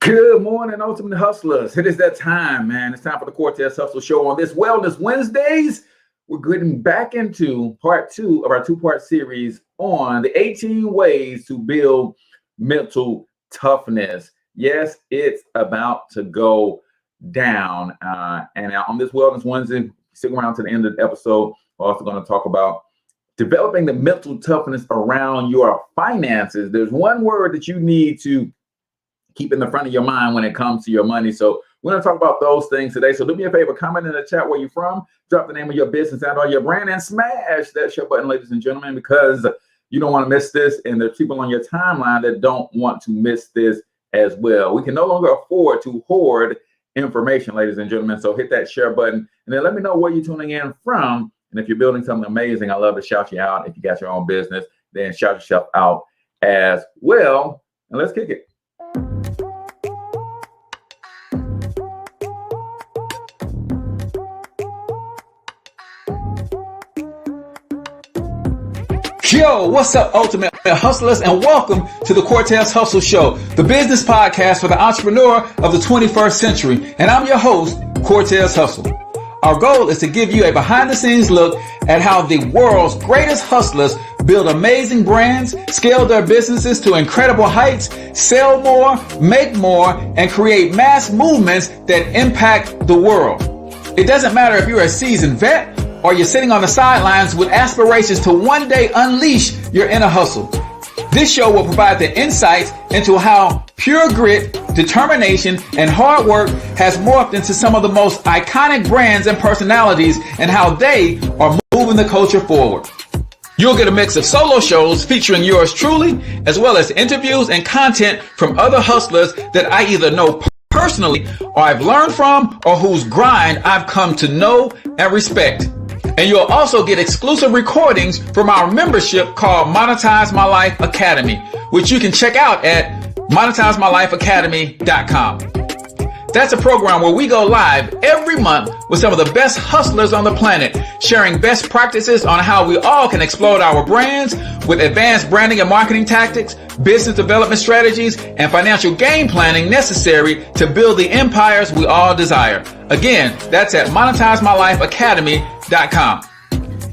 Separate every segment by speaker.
Speaker 1: Good morning, Ultimate Hustlers. It is that time, man. It's time for the Cortez Hustle Show on this Wellness Wednesdays. We're getting back into part 2 of our 2-part series on the 18 ways to build mental toughness. Yes, it's about to go down. And on this Wellness Wednesday, stick around to the end of the episode. We're also going to talk about developing the mental toughness around your finances. There's one word that you need to keep in the front of your mind when it comes to your money. So we're going to talk about those things today. So do me a favor, comment in the chat where you're from, drop the name of your business and or your brand, and smash that share button, ladies and gentlemen, because you don't want to miss this. And there's people on your timeline that don't want to miss this as well. We can no longer afford to hoard information, ladies and gentlemen. So hit that share button and then let me know where you're tuning in from. And if you're building something amazing, I love to shout you out. If you got your own business, then shout yourself out as well. And let's kick it. Yo, what's up, Ultimate Hustlers, and welcome to the Cortez Hustle Show, the business podcast for the entrepreneur of the 21st century. And I'm your host, Cortez Hustle. Our goal is to give you a behind-the-scenes look at how the world's greatest hustlers build amazing brands, scale their businesses to incredible heights, sell more, make more, and create mass movements that impact the world. It doesn't matter if you're a seasoned vet or you're sitting on the sidelines with aspirations to one day unleash your inner hustle. This show will provide the insights into how pure grit, determination, and hard work has morphed into some of the most iconic brands and personalities and how they are moving the culture forward. You'll get a mix of solo shows featuring yours truly, as well as interviews and content from other hustlers that I either know personally or I've learned from or whose grind I've come to know and respect. And you'll also get exclusive recordings from our membership called Monetize My Life Academy, which you can check out at monetizemylifeacademy.com. That's a program where we go live every month with some of the best hustlers on the planet, sharing best practices on how we all can explode our brands with advanced branding and marketing tactics, business development strategies, and financial game planning necessary to build the empires we all desire. Again, that's at monetizemylifeacademy.com.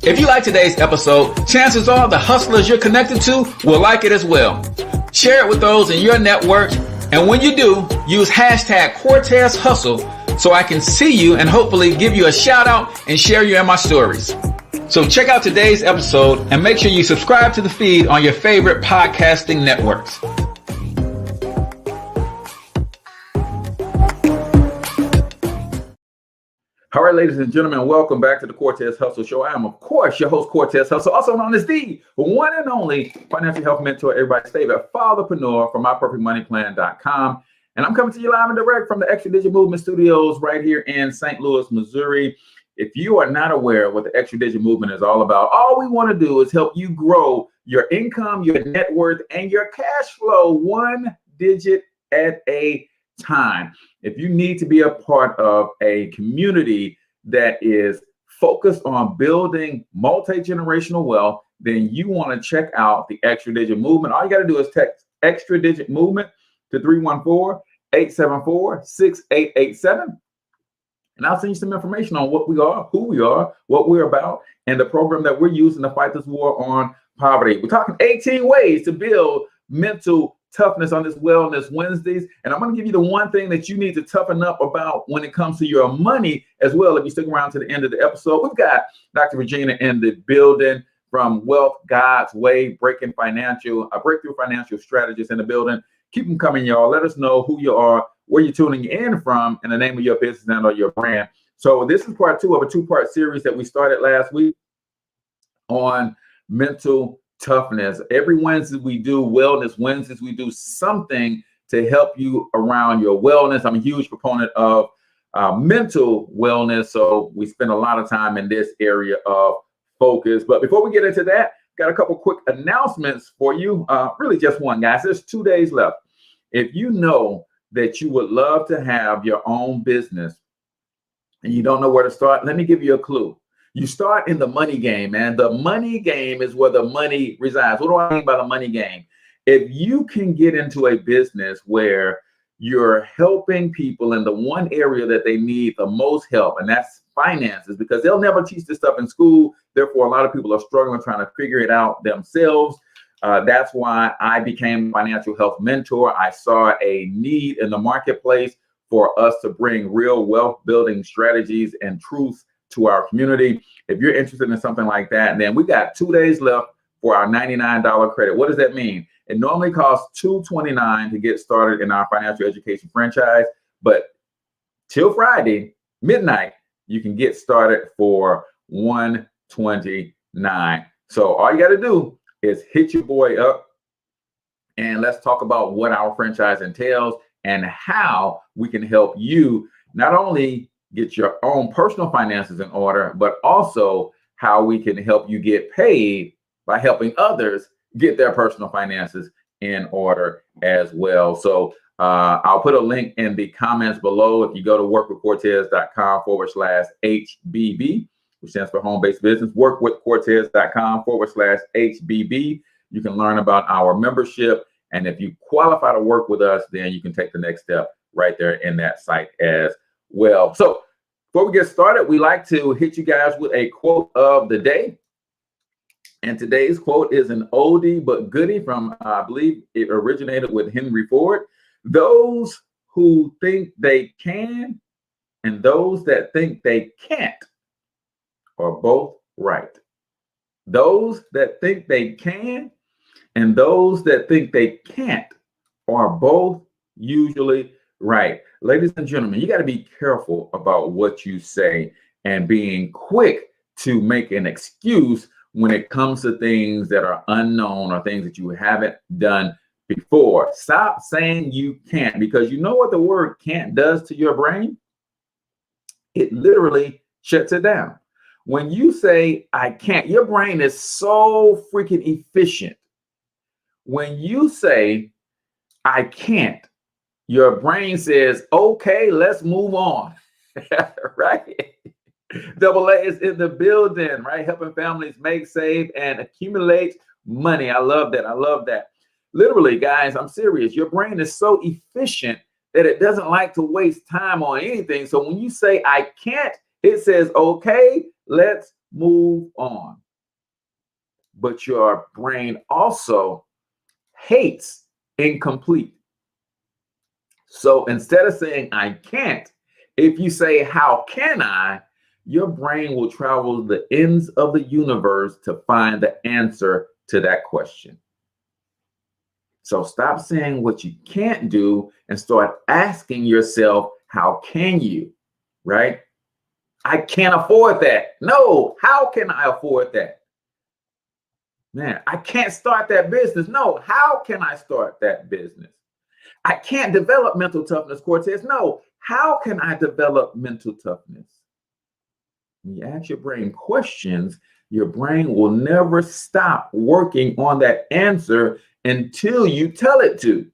Speaker 1: If you like today's episode, chances are the hustlers you're connected to will like it as well. Share it with those in your network. And when you do, use hashtag Cortez Hustle so I can see you and hopefully give you a shout out and share you in my stories. So check out today's episode and make sure you subscribe to the feed on your favorite podcasting networks. All right, ladies and gentlemen, welcome back to the Cortez Hustle Show. I am, of course, your host, Cortez Hustle, also known as the one and only financial health mentor, everybody's favorite fatherpreneur from MyPerfectMoneyPlan.com. And I'm coming to you live and direct from the Extra Digit Movement Studios right here in St. Louis, Missouri. If you are not aware of what the Extra Digit Movement is all about, all we want to do is help you grow your income, your net worth, and your cash flow one digit at a time. If you need to be a part of a community that is focused on building multi-generational wealth, then you want to check out the Extra Digit Movement. All you got to do is text Extra Digit Movement to 314-874-6887. And I'll send you some information on what we are, who we are, what we're about, and the program that we're using to fight this war on poverty. We're talking 18 ways to build mental toughness on this Wellness Wednesdays. And I'm going to give you the one thing that you need to toughen up about when it comes to your money as well. If you stick around to the end of the episode, we've got Dr. Regina in the building from Wealth God's Way, breakthrough financial strategist in the building. Keep them coming, y'all. Let us know who you are, where you're tuning in from, and the name of your business and or your brand. So this is part 2 of a 2-part series that we started last week on mental toughness. Every Wednesday we do Wellness Wednesdays. We do something to help you around your wellness. I'm a huge proponent of mental wellness, so we spend a lot of time in this area of focus. But before we get into that, got a couple quick announcements for you. Really just one, guys. There's 2 days left. If you know that you would love to have your own business and you don't know where to start, let me give you a clue. You start in the money game, man. The money game is where the money resides. What do I mean by the money game? If you can get into a business where you're helping people in the one area that they need the most help, and that's finances, because they'll never teach this stuff in school. Therefore, a lot of people are struggling trying to figure it out themselves. That's why I became a financial health mentor. I saw a need in the marketplace for us to bring real wealth building strategies and truth to our community. If you're interested in something like that, then we got 2 days left for our $99 credit. What does that mean? It normally costs $229 to get started in our financial education franchise, but till Friday midnight, you can get started for $129. So all you got to do is hit your boy up, and let's talk about what our franchise entails and how we can help you not only get your own personal finances in order, but also how we can help you get paid by helping others get their personal finances in order as well. So I'll put a link in the comments below. If you go to workwithcortez.com/HBB, which stands for home-based business, workwithcortez.com/HBB, you can learn about our membership. And if you qualify to work with us, then you can take the next step right there in that site as well. So before we get started, we like to hit you guys with a quote of the day. And today's quote is an oldie but goodie from, I believe it originated with Henry Ford. Those who think they can and those that think they can't are both right. Those that think they can and those that think they can't are both usually right. Ladies and gentlemen, you got to be careful about what you say and being quick to make an excuse when it comes to things that are unknown or things that you haven't done before. Stop saying you can't, because you know what the word can't does to your brain? It literally shuts it down. When you say I can't, your brain is so freaking efficient. When you say I can't, your brain says, okay, let's move on. Right? Double A is in the building, right? Helping families make, save, and accumulate money. I love that. I love that. Literally, guys, I'm serious. Your brain is so efficient that it doesn't like to waste time on anything. So when you say I can't, it says, okay, let's move on. But your brain also hates incomplete. So instead of saying I can't, if you say how can I, your brain will travel the ends of the universe to find the answer to that question. So stop saying what you can't do and start asking yourself, how can you, right? I can't afford that. No, how can I afford that? Man, I can't start that business. No, how can I start that business? I can't develop mental toughness, Cortez. No, how can I develop mental toughness? When you ask your brain questions, your brain will never stop working on that answer until you tell it to.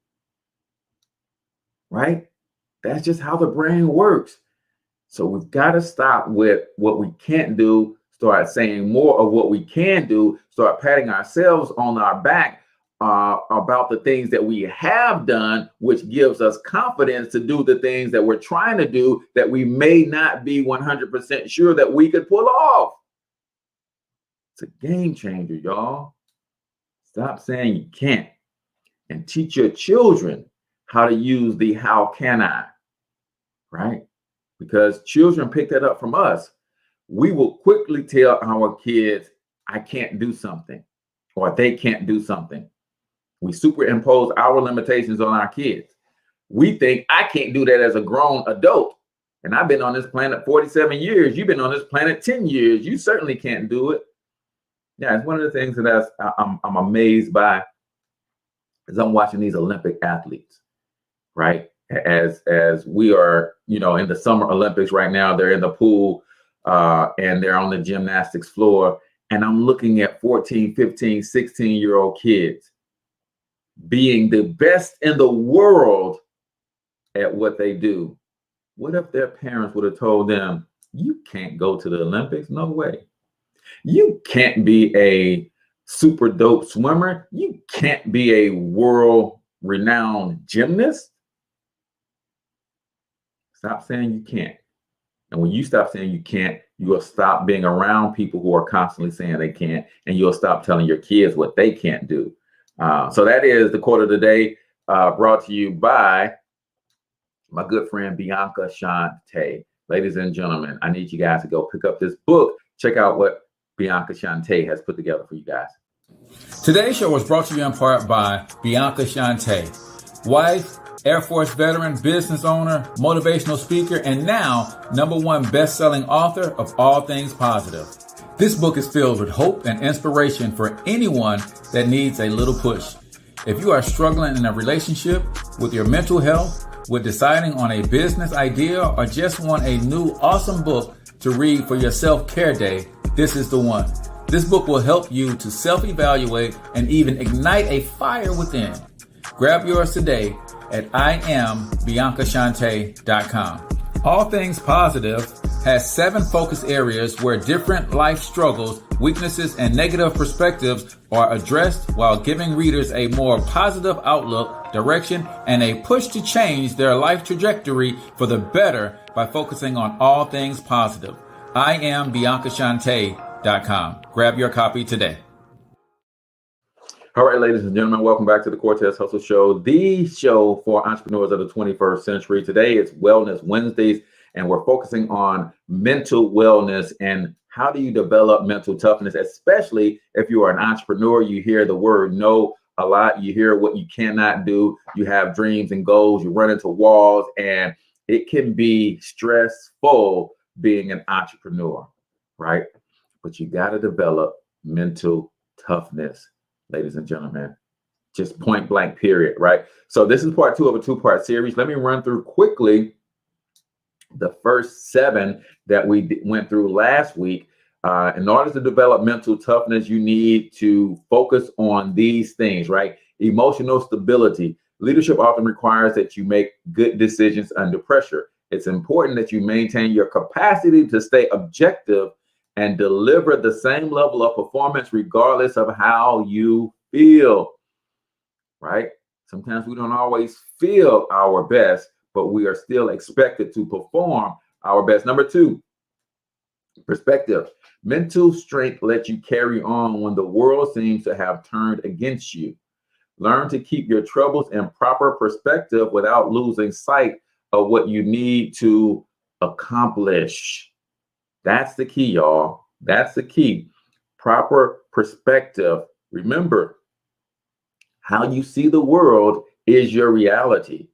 Speaker 1: Right? That's just how the brain works. So we've got to stop with what we can't do, start saying more of what we can do, start patting ourselves on our back about the things that we have done, which gives us confidence to do the things that we're trying to do that we may not be 100% sure that we could pull off. It's a game changer, y'all. Stop saying you can't and teach your children how to use the how can I, right? Because children pick that up from us. We will quickly tell our kids, I can't do something, or they can't do something. We superimpose our limitations on our kids. We think I can't do that as a grown adult. And I've been on this planet 47 years. You've been on this planet 10 years. You certainly can't do it. Yeah, it's one of the things that I'm amazed by as I'm watching these Olympic athletes, right? As we are, in the Summer Olympics right now, they're in the pool and they're on the gymnastics floor. And I'm looking at 14, 15, 16-year-old kids being the best in the world at what they do. What if their parents would have told them, you can't go to the Olympics? No way. You can't be a super dope swimmer. You can't be a world renowned gymnast. Stop saying you can't. And when you stop saying you can't, you will stop being around people who are constantly saying they can't, and you'll stop telling your kids what they can't do. So that is the quote of the day, brought to you by my good friend Bianca Shante. Ladies and gentlemen, I need you guys to go pick up this book. Check out what Bianca Shante has put together for you guys.
Speaker 2: Today's show was brought to you in part by Bianca Shante, wife, Air Force veteran, business owner, motivational speaker, and now #1 best-selling author of All Things Positive. This book is filled with hope and inspiration for anyone that needs a little push. If you are struggling in a relationship, with your mental health, with deciding on a business idea, or just want a new awesome book to read for your self-care day, this is the one. This book will help you to self-evaluate and even ignite a fire within. Grab yours today at IamBiancaShante.com. All Things Positive has 7 focus areas where different life struggles, weaknesses, and negative perspectives are addressed while giving readers a more positive outlook, direction, and a push to change their life trajectory for the better by focusing on all things positive. IamBiancaShante.com. Grab your copy today.
Speaker 1: All right, ladies and gentlemen, welcome back to the Cortez Hustle Show, the show for entrepreneurs of the 21st century. Today it's Wellness Wednesdays, and we're focusing on mental wellness and how do you develop mental toughness, especially if you are an entrepreneur. You hear the word no a lot. You hear what you cannot do. You have dreams and goals. You run into walls, and it can be stressful being an entrepreneur, right? But you got to develop mental toughness. Ladies and gentlemen, just point blank, period, right? So this is part 2 of a 2-part series. Let me run through quickly the first 7 that we went through last week. In order to develop mental toughness, you need to focus on these things, right? Emotional stability. Leadership often requires that you make good decisions under pressure. It's important that you maintain your capacity to stay objective and deliver the same level of performance regardless of how you feel, right? Sometimes we don't always feel our best, but we are still expected to perform our best. Number 2, perspective. Mental strength lets you carry on when the world seems to have turned against you. Learn to keep your troubles in proper perspective without losing sight of what you need to accomplish. That's the key, y'all. That's the key. Proper perspective. Remember, how you see the world is your reality.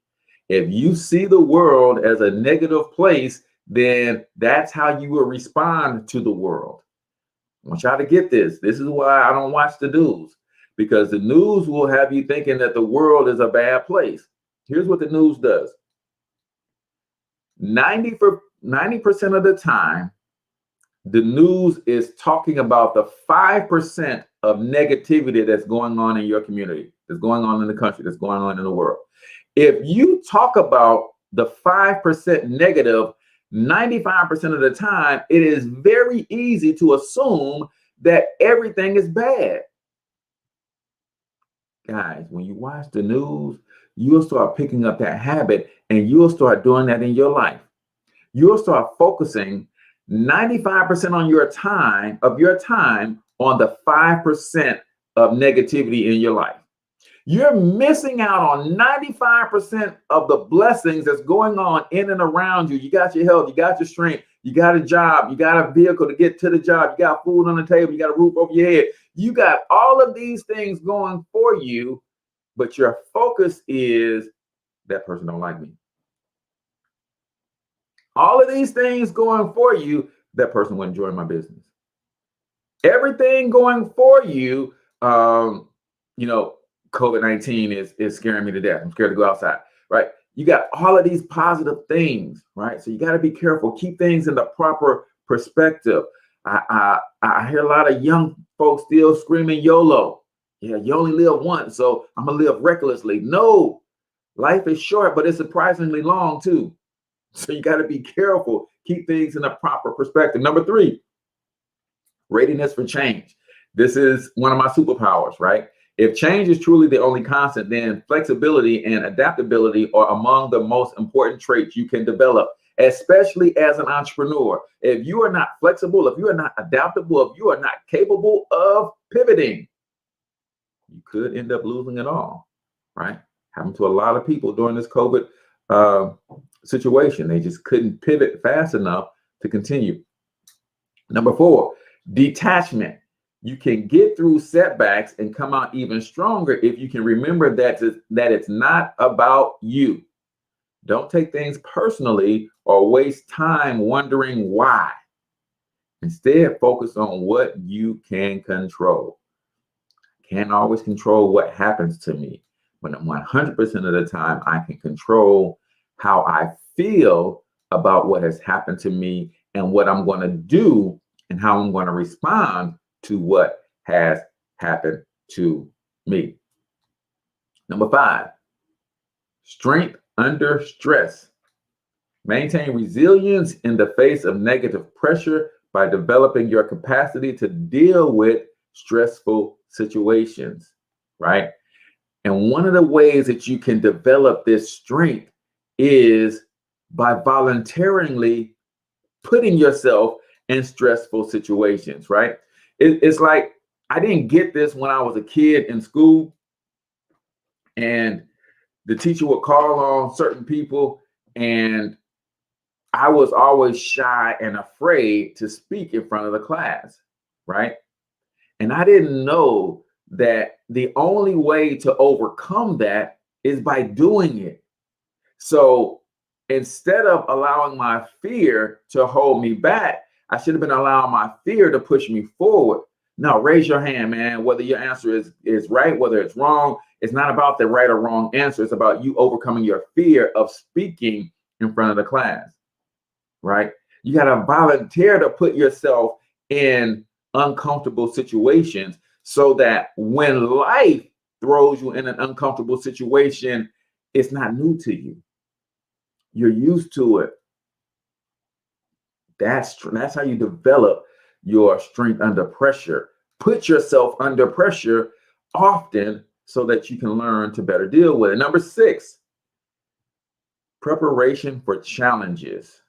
Speaker 1: If you see the world as a negative place, then that's how you will respond to the world. I want y'all to get this. This is why I don't watch the news, because the news will have you thinking that the world is a bad place. Here's what the news does. 90% of the time, the news is talking about the 5% of negativity that's going on in your community, that's going on in the country, that's going on in the world. If you talk about the 5% negative, 95% of the time, it is very easy to assume that everything is bad. Guys, when you watch the news, you'll start picking up that habit, and you'll start doing that in your life. You'll start focusing 95% on your time on the 5% of negativity in your life. You're missing out on 95% of the blessings that's going on in and around you. You got your health, you got your strength, you got a job, you got a vehicle to get to the job, you got food on the table, you got a roof over your head. You got all of these things going for you, but your focus is that person don't like me. All of these things going for you, that person wouldn't join my business. Everything going for you, COVID-19 is scaring me to death. I'm scared to go outside, right? You got all of these positive things, right? So you got to be careful. Keep things in the proper perspective. I hear a lot of young folks still screaming YOLO. Yeah, you only live once, so I'm going to live recklessly. No, life is short, but it's surprisingly long too. So you got to be careful. Keep things in the proper perspective. Number 3, readiness for change. This is one of my superpowers, right? If change is truly the only constant, then flexibility and adaptability are among the most important traits you can develop, especially as an entrepreneur. If you are not flexible, if you are not adaptable, if you are not capable of pivoting, you could end up losing it all, right? Happened to a lot of people during this COVID situation. They just couldn't pivot fast enough to continue. Number 4, detachment. You can get through setbacks and come out even stronger if you can remember that it's not about you. Don't take things personally or waste time wondering why. Instead, focus on what you can control. Can't always control what happens to me, but 100% of the time I can control how I feel about what has happened to me and what I'm going to do and how I'm going to respond to what has happened to me. Number 5, strength under stress. Maintain resilience in the face of negative pressure by developing your capacity to deal with stressful situations, right? And one of the ways that you can develop this strength is by voluntarily putting yourself in stressful situations, right? It's like, I didn't get this when I was a kid in school, and the teacher would call on certain people, and I was always shy and afraid to speak in front of the class, right? And I didn't know that the only way to overcome that is by doing it. So instead of allowing my fear to hold me back, I should have been allowing my fear to push me forward. Now, raise your hand, man, whether your answer is right, whether it's wrong. It's not about the right or wrong answer. It's about you overcoming your fear of speaking in front of the class, right? You got to volunteer to put yourself in uncomfortable situations so that when life throws you in an uncomfortable situation, it's not new to you. You're used to it. That's how you develop your strength under pressure. Put yourself under pressure often so that you can learn to better deal with it. Number 6, preparation for challenges.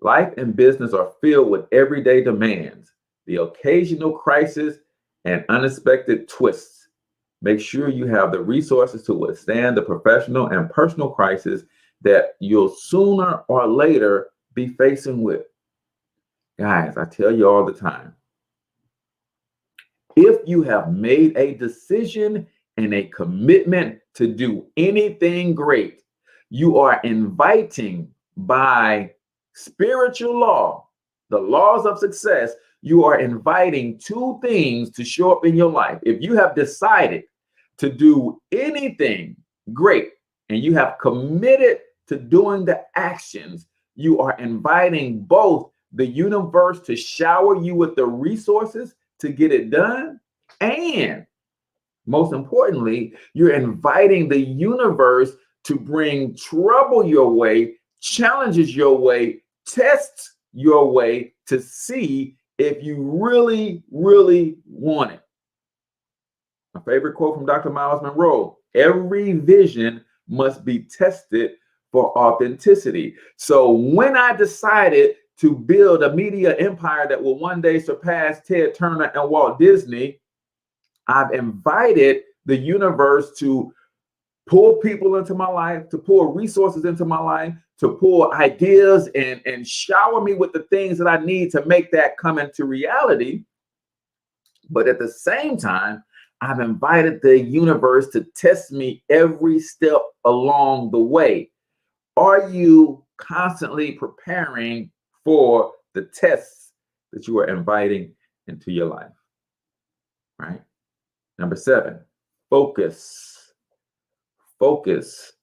Speaker 1: Life and business are filled with everyday demands, the occasional crisis, and unexpected twists. Make sure you have the resources to withstand the professional and personal crisis that you'll sooner or later be facing with. Guys, I tell you all the time, if you have made a decision and a commitment to do anything great, you are inviting by spiritual law, the laws of success, you are inviting 2 things to show up in your life. If you have decided to do anything great and you have committed to doing the actions, you are inviting both the universe to shower you with the resources to get it done, and most importantly, you're inviting the universe to bring trouble your way, challenges your way, tests your way to see if you really, really want it. My favorite quote from Dr. Miles Monroe: every vision must be tested for authenticity. So when I decided to build a media empire that will one day surpass Ted Turner and Walt Disney, I've invited the universe to pull people into my life, to pull resources into my life, to pull ideas and shower me with the things that I need to make that come into reality. But at the same time, I've invited the universe to test me every step along the way. Are you constantly preparing for the tests that you are inviting into your life? Right? Number 7, focus. Focus.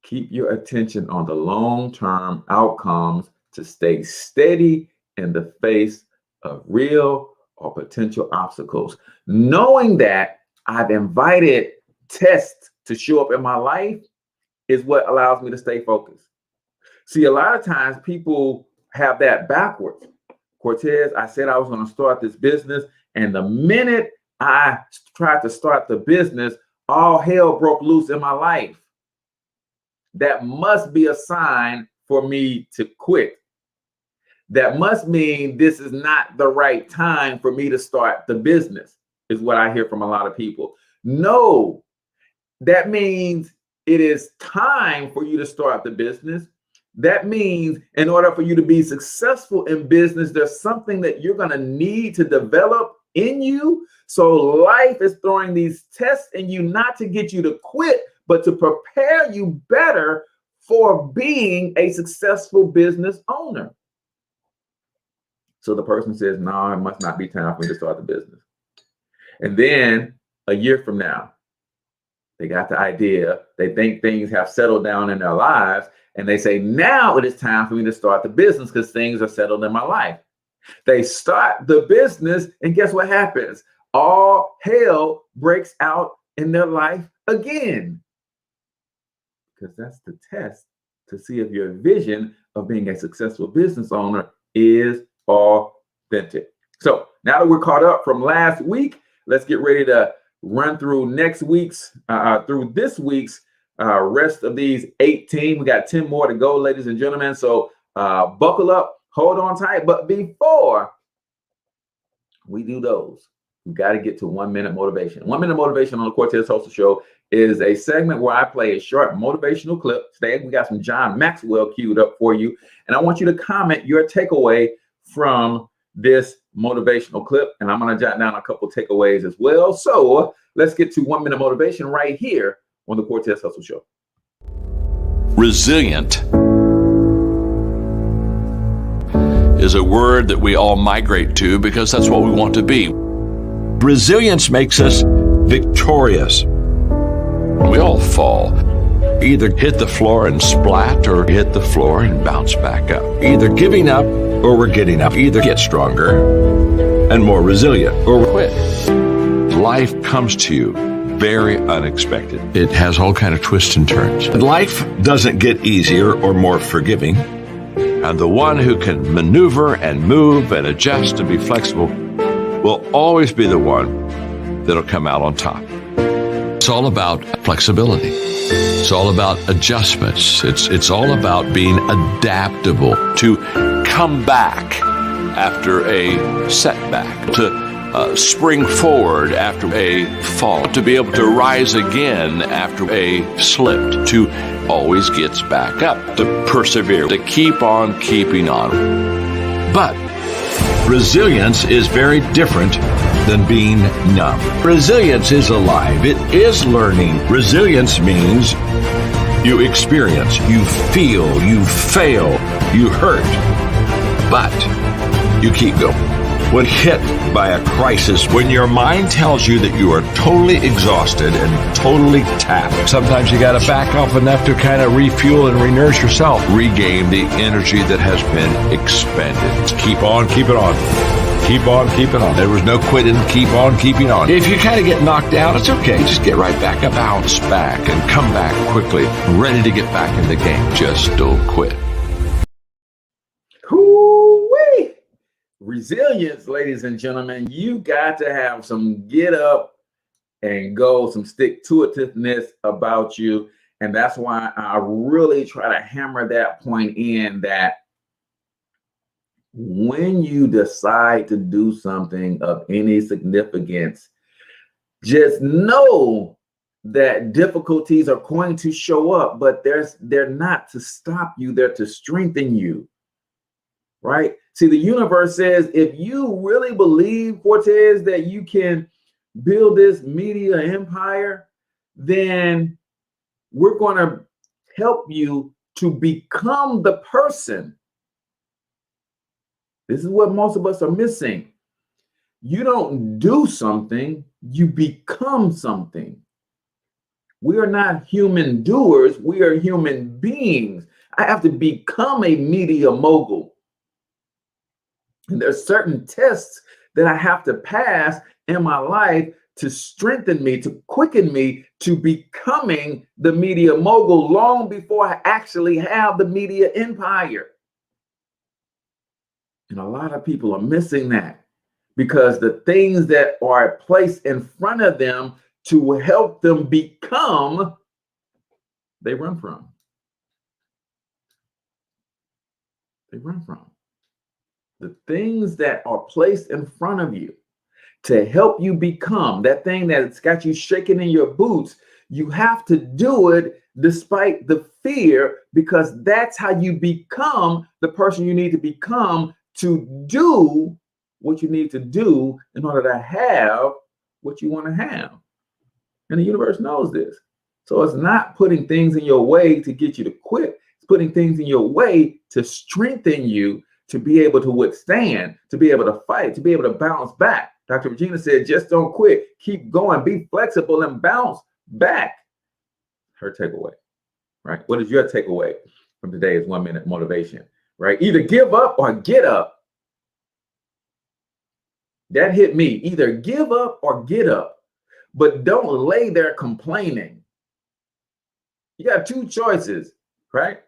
Speaker 1: Keep your attention on the long-term outcomes to stay steady in the face of real or potential obstacles. Knowing that I've invited tests to show up in my life is what allows me to stay focused. See, a lot of times people have that backwards. Cortez, I said I was going to start this business, and the minute I tried to start the business, all hell broke loose in my life. That must be a sign for me to quit. That must mean this is not the right time for me to start the business, is what I hear from a lot of people. No, that means it is time for you to start the business. That means in order for you to be successful in business, there's something that you're going to need to develop in you. So life is throwing these tests in you, not to get you to quit, but to prepare you better for being a successful business owner. So the person says, no, it must not be time for me to start the business. And then a year from now, they got the idea. They think things have settled down in their lives. And they say, now it is time for me to start the business because things are settled in my life. They start the business, and guess what happens? All hell breaks out in their life again. Because that's the test to see if your vision of being a successful business owner is authentic. So now that we're caught up from last week, let's get ready to run through this week's rest of these 18. We got 10 more to go, ladies and gentlemen. So buckle up, hold on tight. But before we do those, we got to get to 1 minute motivation. 1 minute motivation on the Cortez Hustle Show is a segment where I play a short motivational clip. Today, we got some John Maxwell queued up for you. And I want you to comment your takeaway from this motivational clip. And I'm going to jot down a couple takeaways as well. So let's get to 1 minute motivation right here on the Cortez Hustle Show.
Speaker 3: Resilient is a word that we all migrate to because that's what we want to be.
Speaker 4: Resilience makes us victorious.
Speaker 3: We all fall. Either hit the floor and splat or hit the floor and bounce back up.
Speaker 4: Either giving up or we're getting up. Either get stronger and more resilient or
Speaker 3: Quit. Life comes to you very unexpected. It has all kind of twists and turns.
Speaker 4: life doesn't get easier or more forgiving.
Speaker 3: And the one who can maneuver and move and adjust and be flexible will always be the one that'll come out on top. It's all about flexibility. It's all about adjustments. It's all about being adaptable, to come back after a setback, to spring forward after a fall, to be able to rise again after a slip, to always gets back up, to persevere, to keep on keeping on.
Speaker 4: But resilience is very different than being numb. Resilience is alive. It is learning. Resilience means you experience, you feel, you fail, you hurt, but you keep going. When hit by a crisis, when your mind tells you that you are totally exhausted and totally tapped,
Speaker 3: Sometimes you got to back off enough to kind of refuel and re-nourish yourself. Regain the energy that has been expended.
Speaker 4: keep on keeping on. Keep on keeping on.
Speaker 3: There was no quitting. Keep on keeping on.
Speaker 4: If you kind of get knocked down, it's okay.
Speaker 3: Just get right back up, bounce back, and come back quickly, ready to get back in the game. Just don't quit.
Speaker 1: Hoo-wee. Resilience, ladies and gentlemen. You got to have some get up and go, some stick-to-itiveness about you. And that's why I really try to hammer that point in, that when you decide to do something of any significance, just know that difficulties are going to show up, but they're not to stop you, they're to strengthen you, right? See, the universe says, if you really believe, Cortez, that you can build this media empire, then we're going to help you to become the person. This is what most of us are missing. You don't do something, you become something. We are not human doers, we are human beings. I have to become a media mogul. And there's certain tests that I have to pass in my life to strengthen me, to quicken me to becoming the media mogul long before I actually have the media empire. And a lot of people are missing that. because the things that are placed in front of them to help them become, they run from. They run from. The things that are placed in front of you to help you become, that thing that's got you shaking in your boots, you have to do it despite the fear, because that's how you become the person you need to become to do what you need to do in order to have what you want to have. And the universe knows this. So it's not putting things in your way to get you to quit. It's putting things in your way to strengthen you, to be able to withstand, to be able to fight, to be able to bounce back. Dr. Regina said, just don't quit. Keep going. Be flexible and bounce back. Her takeaway, right? What is your takeaway from today's 1 minute motivation, right? Either give up or get up. That hit me. Either give up or get up. But don't lay there complaining. You got two choices, right?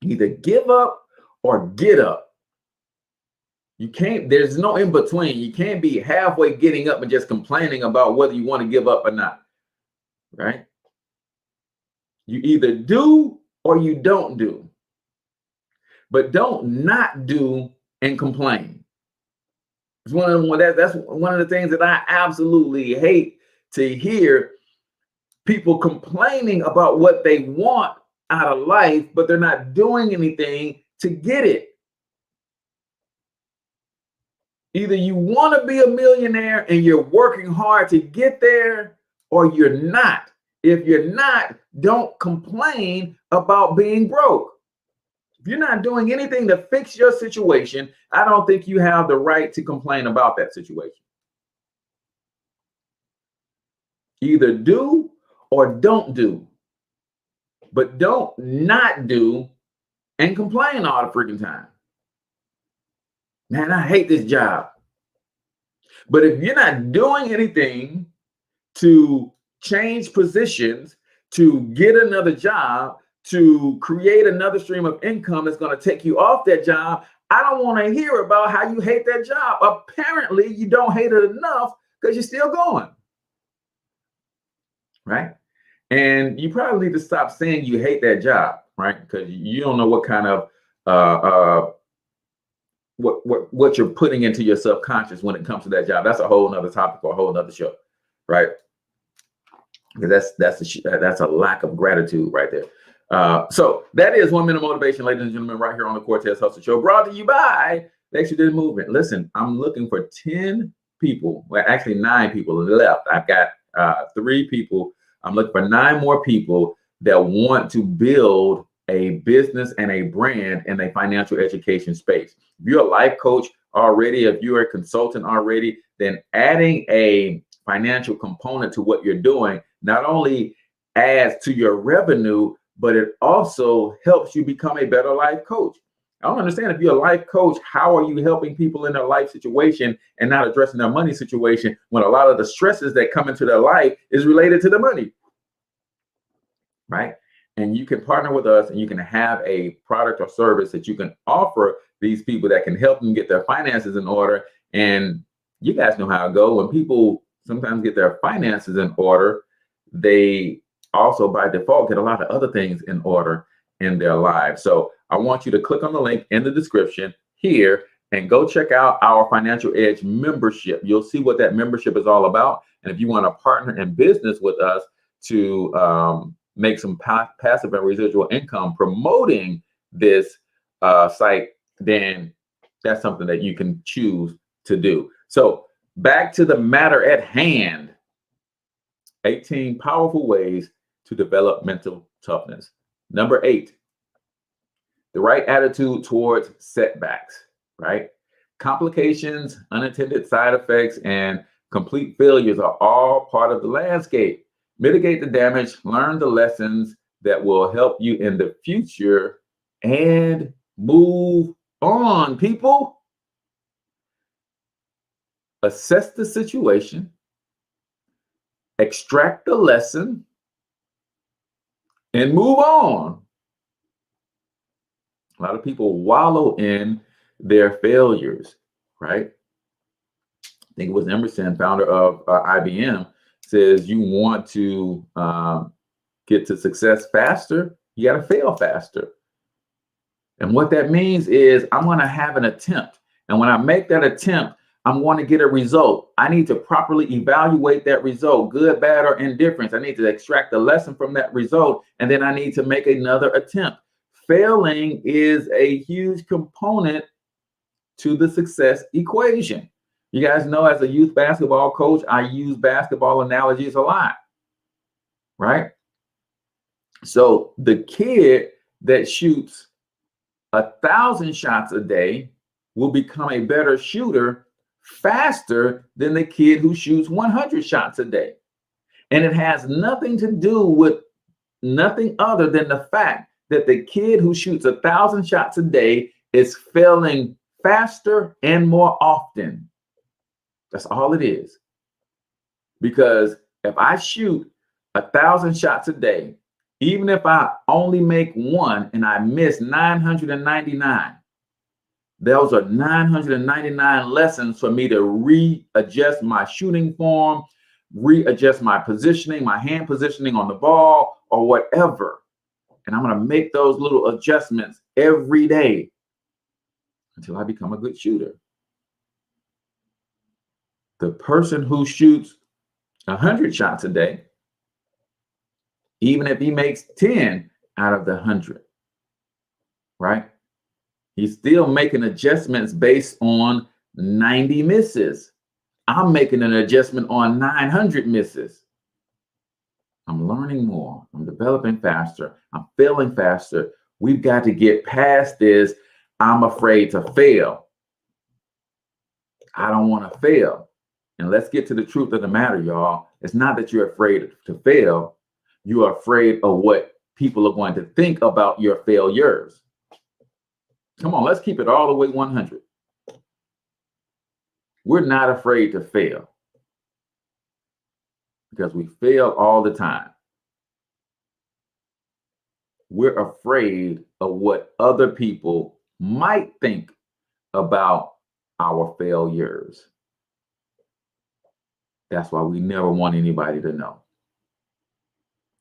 Speaker 1: Either give up or get up. You can't, there's no in between. You can't be halfway getting up and just complaining about whether you want to give up or not, right? You either do or you don't do. But don't not do and complain. It's that's one of the things that I absolutely hate to hear, people complaining about what they want out of life, but they're not doing anything to get it. Either you want to be a millionaire and you're working hard to get there, or you're not. If you're not, don't complain about being broke. If you're not doing anything to fix your situation, I don't think you have the right to complain about that situation. Either do or don't do. But don't not do and complain all the freaking time. Man, I hate this job. But if you're not doing anything to change positions, to get another job, to create another stream of income that's going to take you off that job, I don't want to hear about how you hate that job. Apparently, you don't hate it enough because you're still going. Right? And you probably need to stop saying you hate that job, right? Because you don't know what kind of what you're putting into your subconscious when it comes to that job. That's a whole nother topic or a whole nother show, right? Because that's a lack of gratitude right there. So that is 1 minute motivation, ladies and gentlemen, right here on the Cortez Hustle Show, brought to you by the Extra Day Movement. Listen, I'm looking for 10 people, well, actually 9 people left. I've got 3 people. I'm looking for 9 more people that want to build a business and a brand in a financial education space. If you're a life coach already, if you're a consultant already, then adding a financial component to what you're doing not only adds to your revenue, but it also helps you become a better life coach. I don't understand, if you're a life coach, how are you helping people in their life situation and not addressing their money situation when a lot of the stresses that come into their life is related to the money, right? And you can partner with us and you can have a product or service that you can offer these people that can help them get their finances in order. And you guys know how it goes. When people sometimes get their finances in order, they also by default get a lot of other things in order in their lives. So I want you to click on the link in the description here and go check out our Financial Edge membership. You'll see what that membership is all about. And if you want to partner in business with us to make some passive and residual income promoting this site, then that's something that you can choose to do. So back to the matter at hand. 18 powerful ways to develop mental toughness. Number 8, the right attitude towards setbacks, right? Complications, unintended side effects, and complete failures are all part of the landscape. Mitigate the damage, learn the lessons that will help you in the future, and move on, people. Assess the situation, extract the lesson, and move on. A lot of people wallow in their failures, right? think it was Emerson, founder of IBM, says you want to get to success faster, you got to fail faster. And what that means is I'm going to have an attempt. And when I make that attempt, I'm going to get a result. I need to properly evaluate that result, good, bad, or indifference. I need to extract a lesson from that result, and then I need to make another attempt. Failing is a huge component to the success equation. You guys know, as a youth basketball coach, I use basketball analogies a lot, right? So the kid that shoots 1,000 shots a day will become a better shooter faster than the kid who shoots 100 shots a day. And it has nothing to do with nothing other than the fact that the kid who shoots 1,000 shots a day is failing faster and more often. That's all it is. Because if I shoot 1,000 shots a day, even if I only make one and I miss 999, those are 999 lessons for me to readjust my shooting form, readjust my positioning, my hand positioning on the ball, or whatever. And I'm going to make those little adjustments every day until I become a good shooter. The person who shoots 100 shots a day, even if he makes 10 out of the 100, right? He's still making adjustments based on 90 misses. I'm making an adjustment on 900 misses. I'm learning more. I'm developing faster. I'm failing faster. We've got to get past this. I'm afraid to fail. I don't want to fail. And let's get to the truth of the matter, y'all. It's not that you're afraid to fail. You are afraid of what people are going to think about your failures. Come on, let's keep it all the way 100. We're not afraid to fail because we fail all the time. We're afraid of what other people might think about our failures. That's why we never want anybody to know.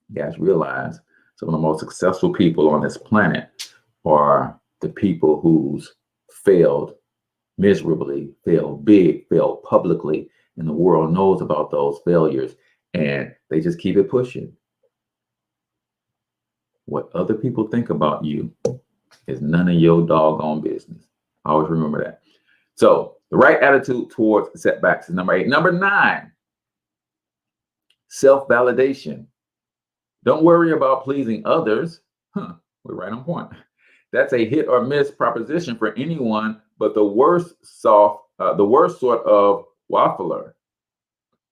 Speaker 1: You guys realize some of the most successful people on this planet are the people who's failed miserably, failed big, failed publicly, and the world knows about those failures, and they just keep it pushing. What other people think about you is none of your doggone business. Always remember that. So the right attitude towards setbacks is number 8. Number 9, self-validation. Don't worry about pleasing others. We're right on point. That's a hit or miss proposition for anyone but the worst sort of waffler.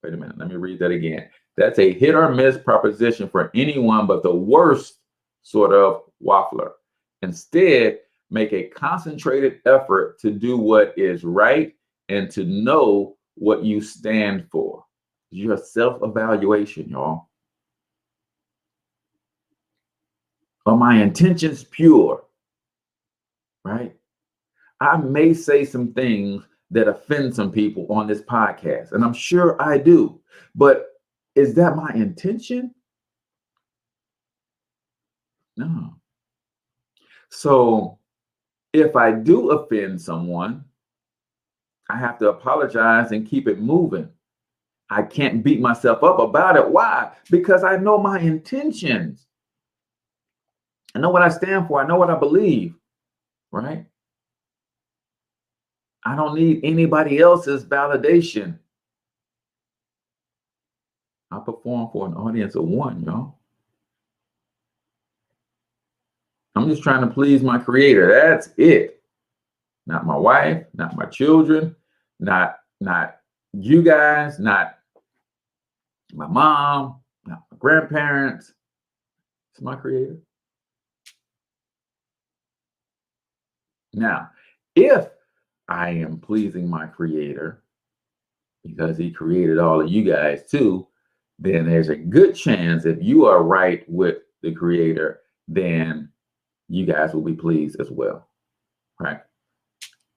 Speaker 1: Wait a minute, let me read that again. That's a hit or miss proposition for anyone but the worst sort of waffler. Instead, make a concentrated effort to do what is right and to know what you stand for. Your self-evaluation, y'all. Are my intentions pure? Right? I may say some things that offend some people on this podcast, and I'm sure I do, but is that my intention? No. So if I do offend someone, I have to apologize and keep it moving. I can't beat myself up about it. Why? Because I know my intentions. I know what I stand for. I know what I believe, right? I don't need anybody else's validation. I perform for an audience of one, y'all. I'm just trying to please my creator. That's it. Not my wife, not my children, not you guys, not my mom, not my grandparents. It's my creator. Now, if I am pleasing my creator because he created all of you guys too, then there's a good chance if you are right with the creator, then you guys will be pleased as well, right?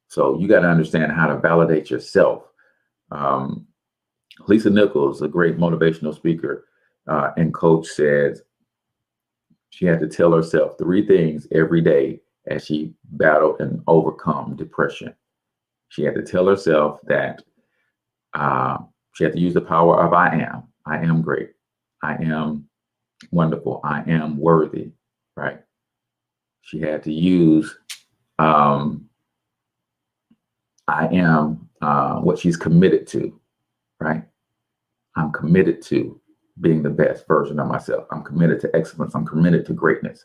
Speaker 1: So you got to understand how to validate yourself. Lisa Nichols, a great motivational speaker and coach, said she had to tell herself 3 things every day as she battled and overcome depression. She had to tell herself that she had to use the power of I am great, I am wonderful, I am worthy, right? She had to use I am what she's committed to, right? I'm committed to being the best version of myself. I'm committed to excellence. I'm committed to greatness.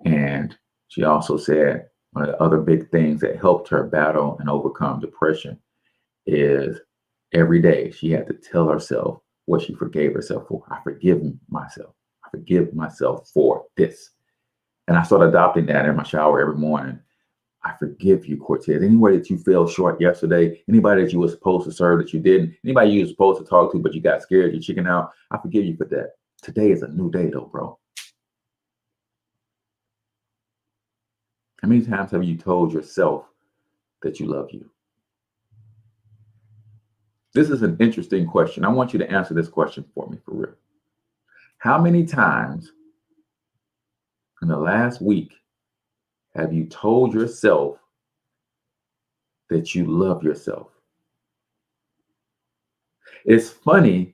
Speaker 1: And she also said one of the other big things that helped her battle and overcome depression is every day she had to tell herself what she forgave herself for. I forgive myself. I forgive myself for this. And I started adopting that in my shower every morning. I forgive you, Cortez. Anybody that you fell short yesterday, anybody that you were supposed to serve that you didn't, anybody you were supposed to talk to but you got scared, you chicken out, I forgive you for that. Today is a new day though, bro. How many times have you told yourself that you love you? This is an interesting question. I want you to answer this question for me for real. How many times in the last week have you told yourself that you love yourself? It's funny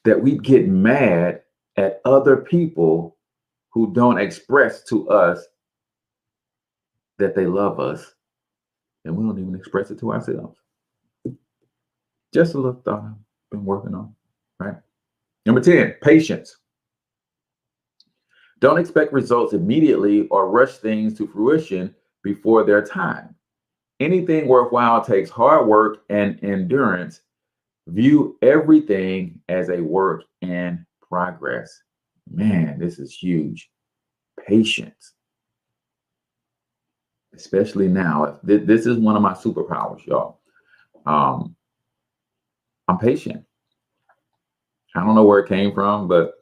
Speaker 1: that we get mad at other people who don't express to us that they love us, and we don't even express it to ourselves. Just a little thought I've been working on, right? Number 10, patience. Don't expect results immediately or rush things to fruition before their time. Anything worthwhile takes hard work and endurance. View everything as a work in progress. Man, this is huge. Patience. Especially now. This is one of my superpowers, y'all. I'm patient. I don't know where it came from, but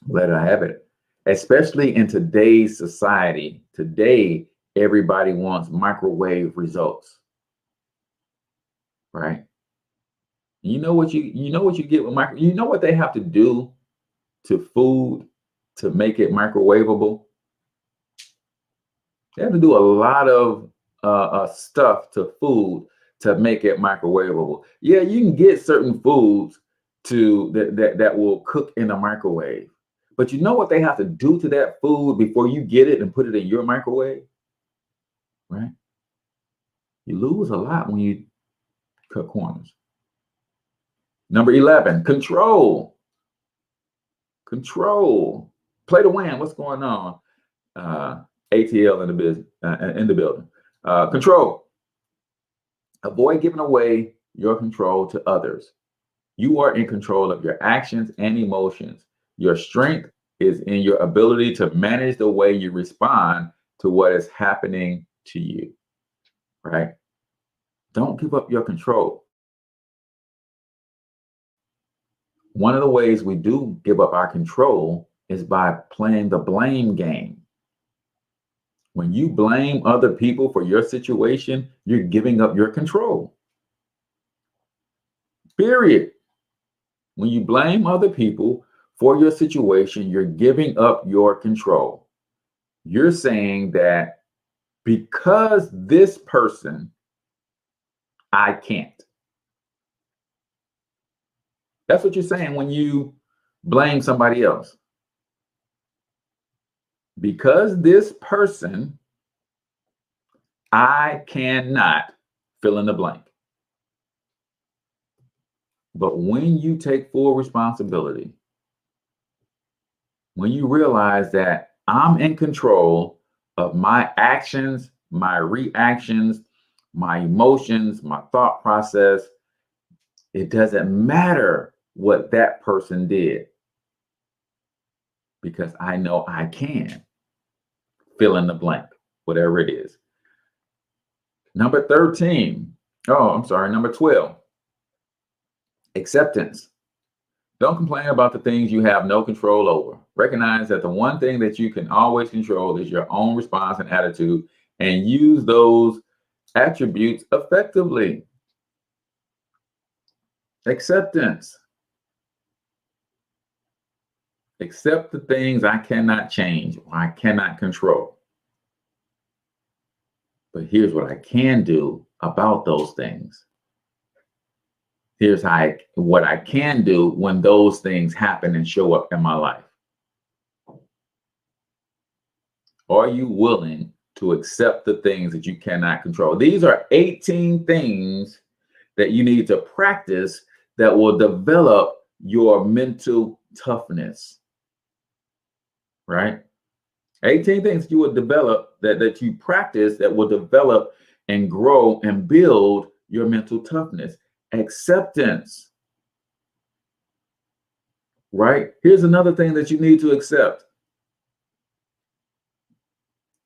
Speaker 1: let I have it. Especially in today's society. Today, everybody wants microwave results, right? You know what you get with you know what they have to do to food to make it microwavable? They have to do a lot of stuff to food to make it microwavable. Yeah, you can get certain foods that will cook in a microwave. But you know what they have to do to that food before you get it and put it in your microwave? Right? You lose a lot when you cut corners. Number 11, control. Control. Play to win. What's going on? ATL in the building. Control. Avoid giving away your control to others. You are in control of your actions and emotions. Your strength is in your ability to manage the way you respond to what is happening to you, right? Don't give up your control. One of the ways we do give up our control is by playing the blame game. When you blame other people for your situation, you're giving up your control. Period. When you blame other people for your situation, you're giving up your control. You're saying that because this person, I can't. That's what you're saying when you blame somebody else. Because this person, I cannot fill in the blank. But when you take full responsibility, when you realize that I'm in control of my actions, my reactions, my emotions, my thought process, it doesn't matter what that person did, because I know I can fill in the blank, whatever it is. Number 12, acceptance. Don't complain about the things you have no control over. Recognize that the one thing that you can always control is your own response and attitude, and use those attributes effectively. Acceptance. Accept the things I cannot change or I cannot control. But here's what I can do about those things. Here's what I can do when those things happen and show up in my life. Are you willing to accept the things that you cannot control? These are 18 things that you need to practice that will develop your mental toughness, right? 18 things you will develop that you practice that will develop and grow and build your mental toughness. Acceptance, right? Here's another thing that you need to accept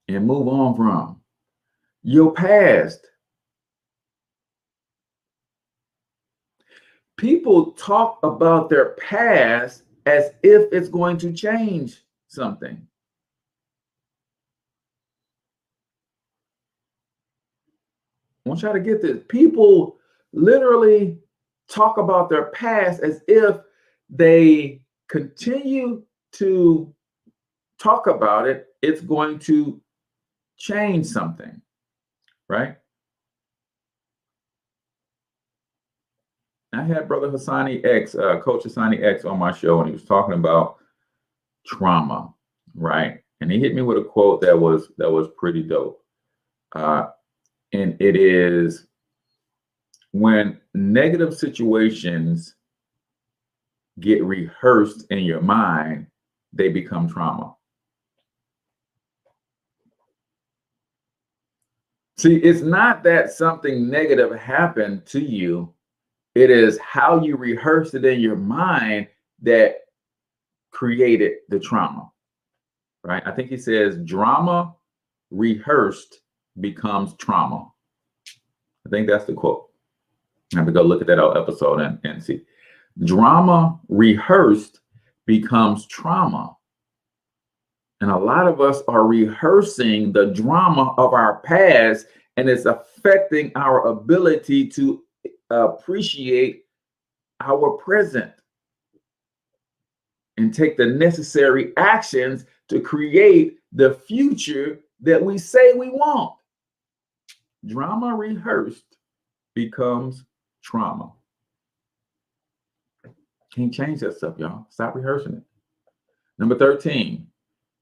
Speaker 1: and move on from: your past. People talk about their past as if it's going to change something. I want y'all to get this. People literally talk about their past as if they continue to talk about it, it's going to change something, right? I had Brother Hassani X, Coach Hassani X on my show, and he was talking about trauma, right? And he hit me with a quote that was pretty dope. And it is, when negative situations get rehearsed in your mind, they become trauma. See, it's not that something negative happened to you. It is how you rehearsed it in your mind that created the trauma, right? I think he says drama rehearsed becomes trauma. I think that's the quote. I have to go look at that old episode and see. Drama rehearsed becomes trauma. And a lot of us are rehearsing the drama of our past, and it's affecting our ability to appreciate our present and take the necessary actions to create the future that we say we want. Drama rehearsed becomes trauma. Can't change that stuff, y'all. Stop rehearsing it. Number 13,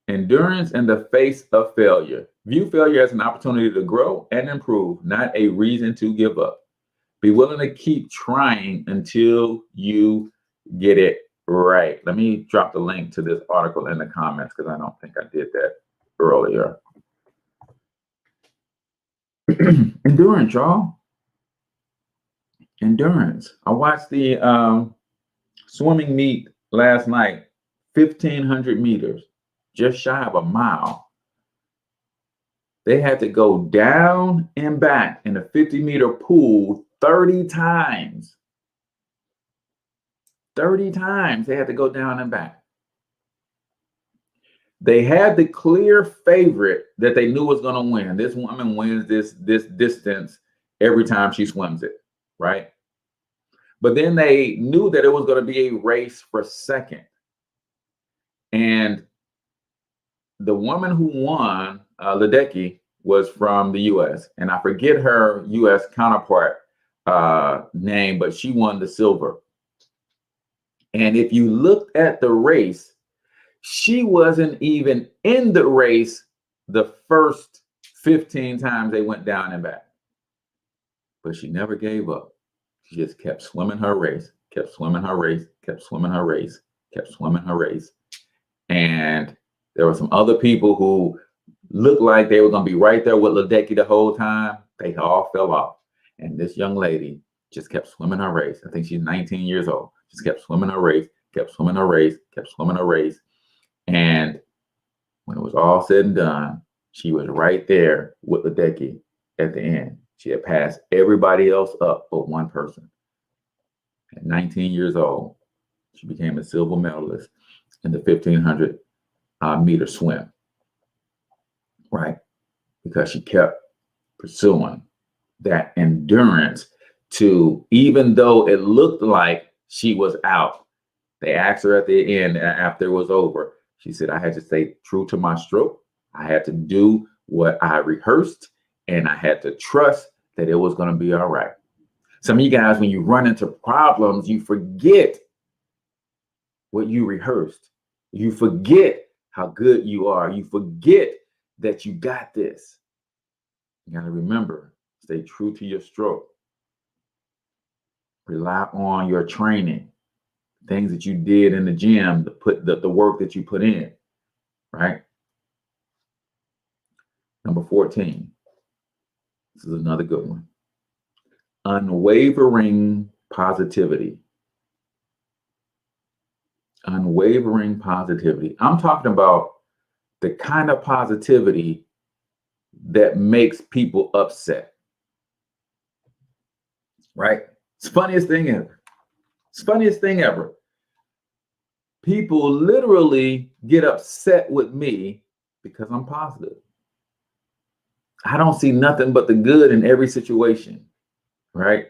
Speaker 1: endurance in the face of failure. View failure as an opportunity to grow and improve, not a reason to give up. Be willing to keep trying until you get it right. Let me drop the link to this article in the comments because I don't think I did that earlier. Endurance, y'all. Endurance. I watched the swimming meet last night, 1,500 meters, just shy of a mile. They had to go down and back in a 50-meter pool 30 times. 30 times they had to go down and back. They had the clear favorite that they knew was going to win. This woman wins this distance every time she swims it, right? But then they knew that it was going to be a race for second. And the woman who won, Ledecky, was from the U.S. And I forget her U.S. counterpart name, but she won the silver. And if you looked at the race, she wasn't even in the race the first 15 times they went down and back. But she never gave up. She just kept swimming her race, kept swimming her race, kept swimming her race, kept swimming her race. And there were some other people who looked like they were going to be right there with Ledecky the whole time. They all fell off. And this young lady just kept swimming her race. I think she's 19 years old. Just kept swimming her race, kept swimming her race, kept swimming her race. And when it was all said and done, she was right there with Ledecky at the end. She had passed everybody else up but one person. At 19 years old, she became a silver medalist in the 1,500 meter swim, right? Because she kept pursuing that endurance to, even though it looked like she was out, they asked her at the end after it was over. She said, I had to stay true to my stroke. I had to do what I rehearsed, and I had to trust that it was going to be all right. Some of you guys, when you run into problems, you forget what you rehearsed. You forget how good you are. You forget that you got this. You got to remember, stay true to your stroke. Rely on your training, things that you did in the gym, the work that you put in, right? Number 14. This is another good one. Unwavering positivity. Unwavering positivity. I'm talking about the kind of positivity that makes people upset. Right? It's the funniest thing ever. It's the funniest thing ever. People literally get upset with me because I'm positive. I don't see nothing but the good in every situation, right?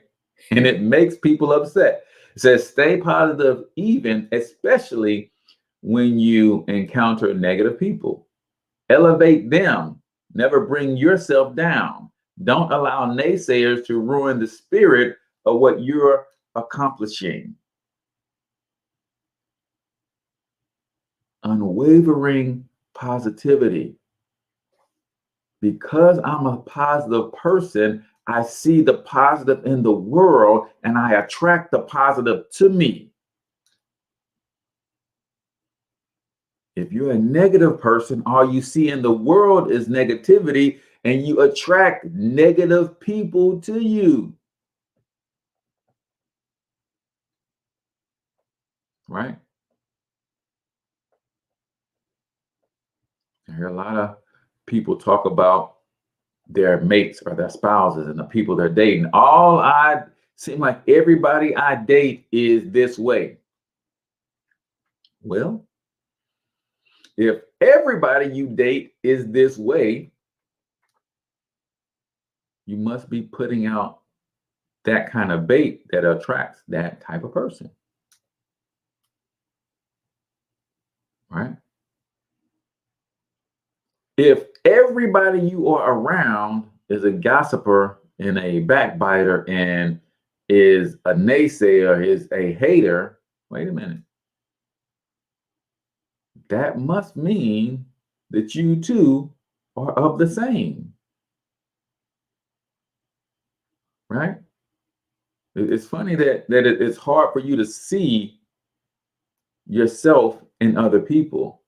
Speaker 1: And it makes people upset. It says stay positive, especially when you encounter negative people. Elevate them. Never bring yourself down. Don't allow naysayers to ruin the spirit of what you're accomplishing. Unwavering positivity. Because I'm a positive person, I see the positive in the world and I attract the positive to me. If you're a negative person, all you see in the world is negativity and you attract negative people to you. Right? I hear a lot of people talk about their mates or their spouses and the people they're dating. Seem like everybody I date is this way. Well, if everybody you date is this way, you must be putting out that kind of bait that attracts that type of person. Right? If everybody you are around is a gossiper and a backbiter and is a naysayer, is a hater, wait a minute. That must mean that you too are of the same. Right? It's funny that it's hard for you to see yourself in other people.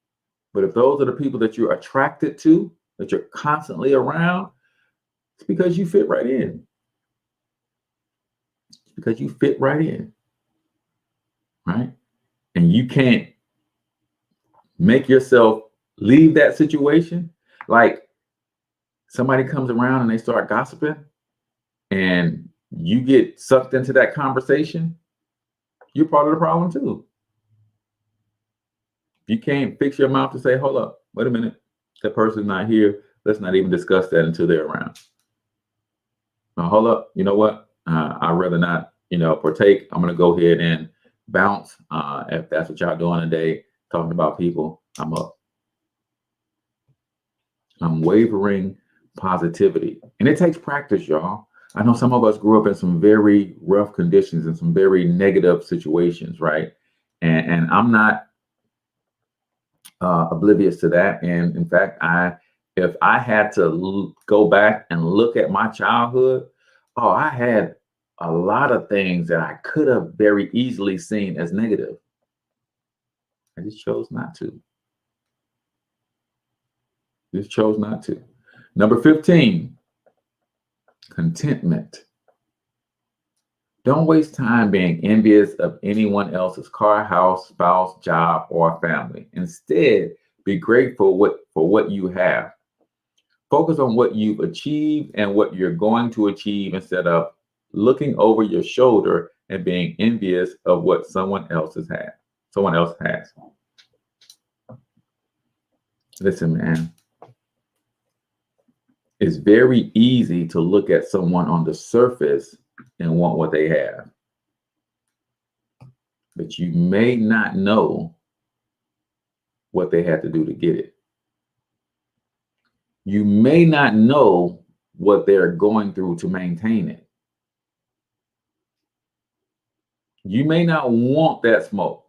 Speaker 1: But if those are the people that you're attracted to, that you're constantly around, it's because you fit right in. It's because you fit right in. Right? And you can't make yourself leave that situation. Like somebody comes around and they start gossiping and you get sucked into that conversation, you're part of the problem too. You can't fix your mouth to say, hold up, wait a minute, that person's not here. Let's not even discuss that until they're around. Now, hold up, you know what? I'd rather not, partake. I'm going to go ahead and bounce. If that's what y'all doing today, talking about people, I'm up. Unwavering positivity. And it takes practice, y'all. I know some of us grew up in some very rough conditions and some very negative situations, right? And I'm not oblivious to that. And in fact, if I had to go back and look at my childhood, I had a lot of things that I could have very easily seen as negative. I just chose not to. Number 15, contentment. Don't waste time being envious of anyone else's car, house, spouse, job, or family. Instead, be grateful for what you have. Focus on what you've achieved and what you're going to achieve instead of looking over your shoulder and being envious of what someone else has. Listen, man. It's very easy to look at someone on the surface and want what they have. But you may not know what they had to do to get it. You may not know what they're going through to maintain it. You may not want that smoke.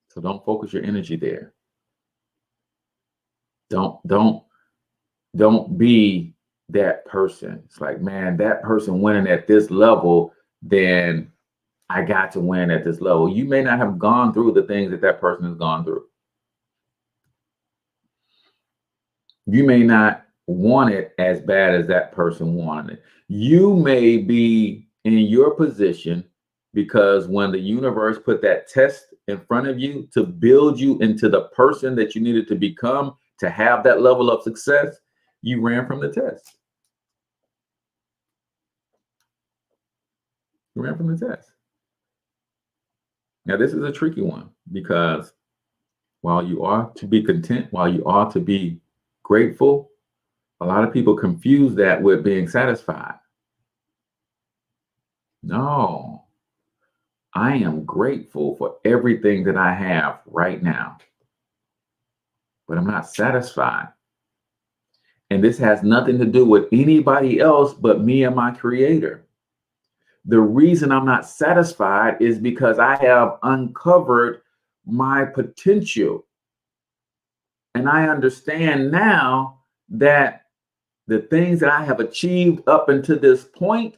Speaker 1: So don't focus your energy there. Don't be that person. It's like, man, that person winning at this level, then I got to win at this level. You may not have gone through the things that that person has gone through. You may not want it as bad as that person wanted it. You may be in your position because when the universe put that test in front of you to build you into the person that you needed to become to have that level of success, you ran from the test. You ran from the test. Now, this is a tricky one because while you are to be content, while you are to be grateful, a lot of people confuse that with being satisfied. No, I am grateful for everything that I have right now, but I'm not satisfied. And this has nothing to do with anybody else but me and my creator. The reason I'm not satisfied is because I have uncovered my potential. And I understand now that the things that I have achieved up until this point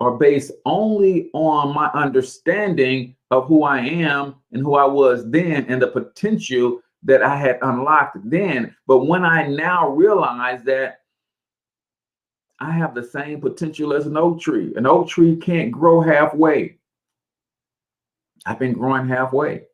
Speaker 1: are based only on my understanding of who I am and who I was then and the potential that I had unlocked then. But when I now realize that I have the same potential as an oak tree can't grow halfway. I've been growing halfway.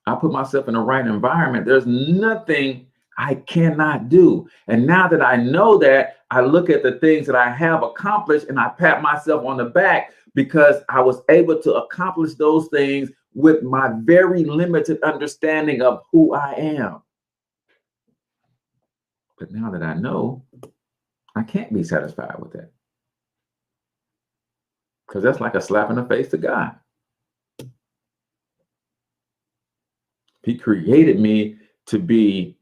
Speaker 1: I put myself in the right environment. There's nothing I cannot do. And now that I know that, I look at the things that I have accomplished and I pat myself on the back because I was able to accomplish those things with my very limited understanding of who I am. But now that I know, I can't be satisfied with that. Because that's like a slap in the face to God. He created me to be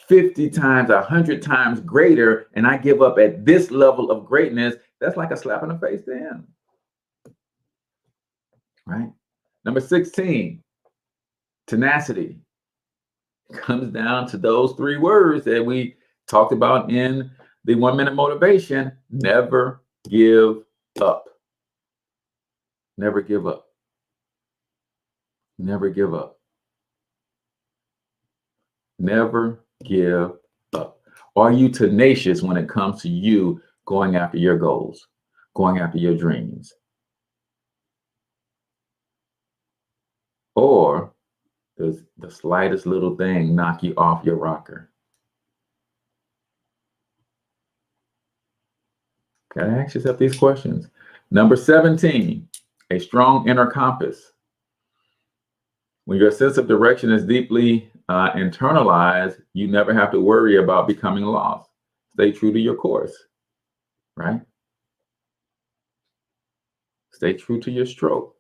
Speaker 1: 50 times, 100 times greater, and I give up at this level of greatness. That's like a slap in the face to him. Right? Number 16, tenacity. Comes down to those three words that we talked about in the 1 minute motivation. Never give up. Never give up. Never give up. Never give up. Are you tenacious when it comes to you going after your goals, going after your dreams? Or does the slightest little thing knock you off your rocker? Gotta ask yourself these questions. Number 17, a strong inner compass. When your sense of direction is deeply internalized, you never have to worry about becoming lost. Stay true to your course, right? Stay true to your stroke.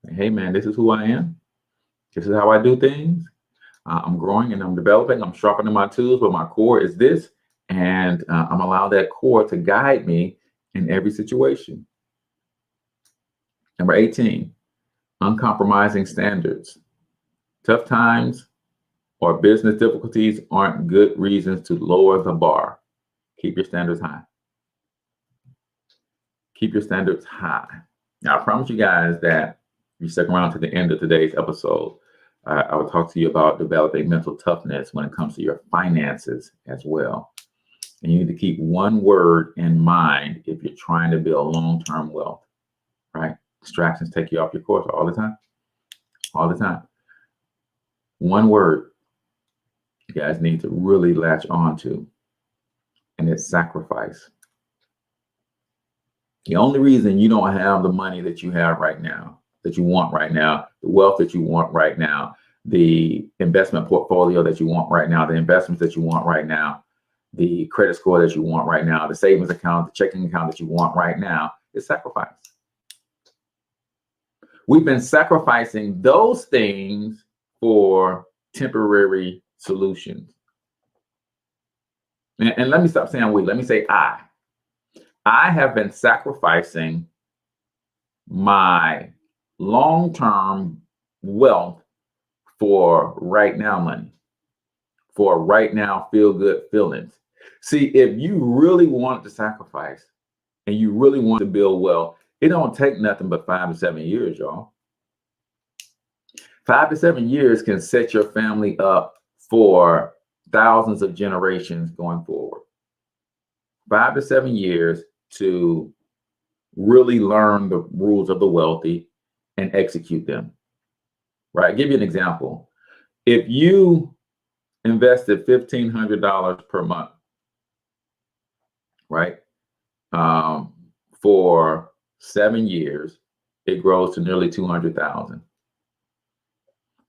Speaker 1: Hey, man, this is who I am. This is how I do things. I'm growing and I'm developing. I'm sharpening my tools, but my core is this. And I'm allowing that core to guide me in every situation. Number 18, uncompromising standards. Tough times or business difficulties aren't good reasons to lower the bar. Keep your standards high. Keep your standards high. Now, I promise you guys that if you stick around to the end of today's episode, I will talk to you about developing mental toughness when it comes to your finances as well. And you need to keep one word in mind if you're trying to build long-term wealth, right? Distractions take you off your course all the time. All the time. One word you guys need to really latch on to, and it's sacrifice. The only reason you don't have the money that you have right now, that you want right now, the wealth that you want right now, the investment portfolio that you want right now, the investments that you want right now, the credit score that you want right now, the savings account, the checking account that you want right now, is sacrifice. We've been sacrificing those things for temporary solutions. And let me stop saying we, let me say I. I have been sacrificing my long-term wealth for right now money, for right now feel-good feelings. See, if you really want to sacrifice and you really want to build wealth, it don't take nothing but 5 to 7 years, y'all. 5 to 7 years can set your family up for thousands of generations going forward. 5 to 7 years to really learn the rules of the wealthy and execute them. Right? I'll give you an example. If you invested $1,500 per month, right, for 7 years, it grows to nearly $200,000.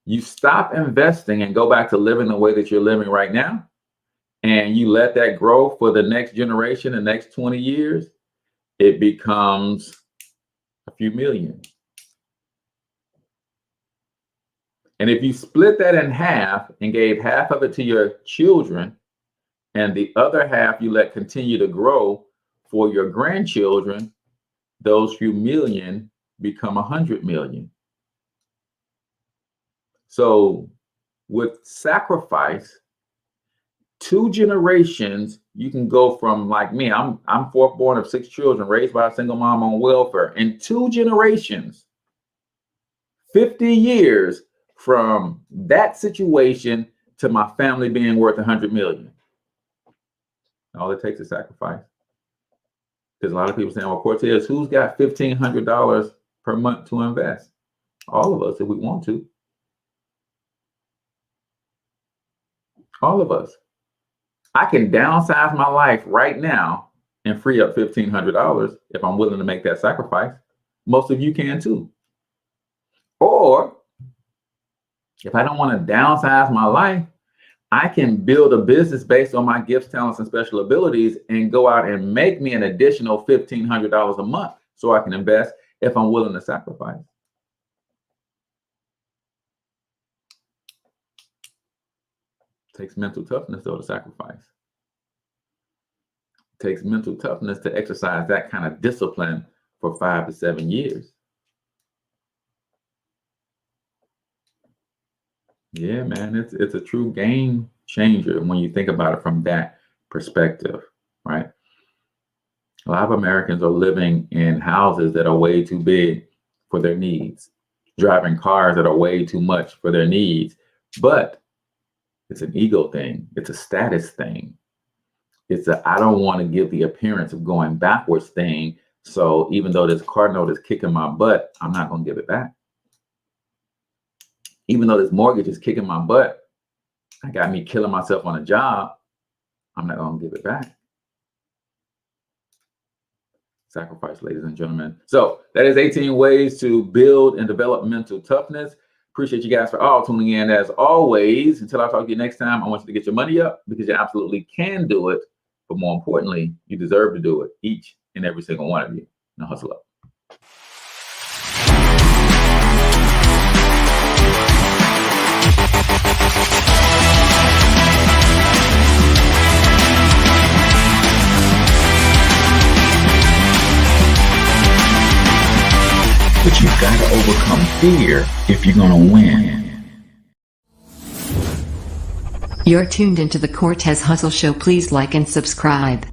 Speaker 1: You stop investing and go back to living the way that you're living right now, and you let that grow for the next generation, the next 20 years, it becomes a few million. And if you split that in half and gave half of it to your children, and the other half you let continue to grow for your grandchildren, those few million become 100 million. So with sacrifice, 2 generations, you can go from, like me, I'm fourth born of 6 children, raised by a single mom on welfare. In 2 generations, 50 years from that situation to my family being worth 100 million. All it takes is sacrifice. Because a lot of people saying, well, Cortez, who's got $1,500 per month to invest? All of us, if we want to. All of us. I can downsize my life right now and free up $1,500 if I'm willing to make that sacrifice. Most of you can too. Or if I don't want to downsize my life, I can build a business based on my gifts, talents, and special abilities and go out and make me an additional $1,500 a month so I can invest if I'm willing to sacrifice. It takes mental toughness, though, to sacrifice. It takes mental toughness to exercise that kind of discipline for 5 to 7 years. Yeah, man, it's a true game changer when you think about it from that perspective, right? A lot of Americans are living in houses that are way too big for their needs, driving cars that are way too much for their needs, but it's an ego thing. It's a status thing. It's a, I don't want to give the appearance of going backwards thing. So even though this car note is kicking my butt, I'm not going to give it back. Even though this mortgage is kicking my butt, I got me killing myself on a job, I'm not going to give it back. Sacrifice, ladies and gentlemen. So that is 18 ways to build and develop mental toughness. Appreciate you guys for all tuning in. As always, until I talk to you next time, I want you to get your money up because you absolutely can do it. But more importantly, you deserve to do it, each and every single one of you. Now hustle up. But you've got to overcome fear if you're going to win.
Speaker 5: You're tuned into the Cortez Hustle Show. Please like and subscribe.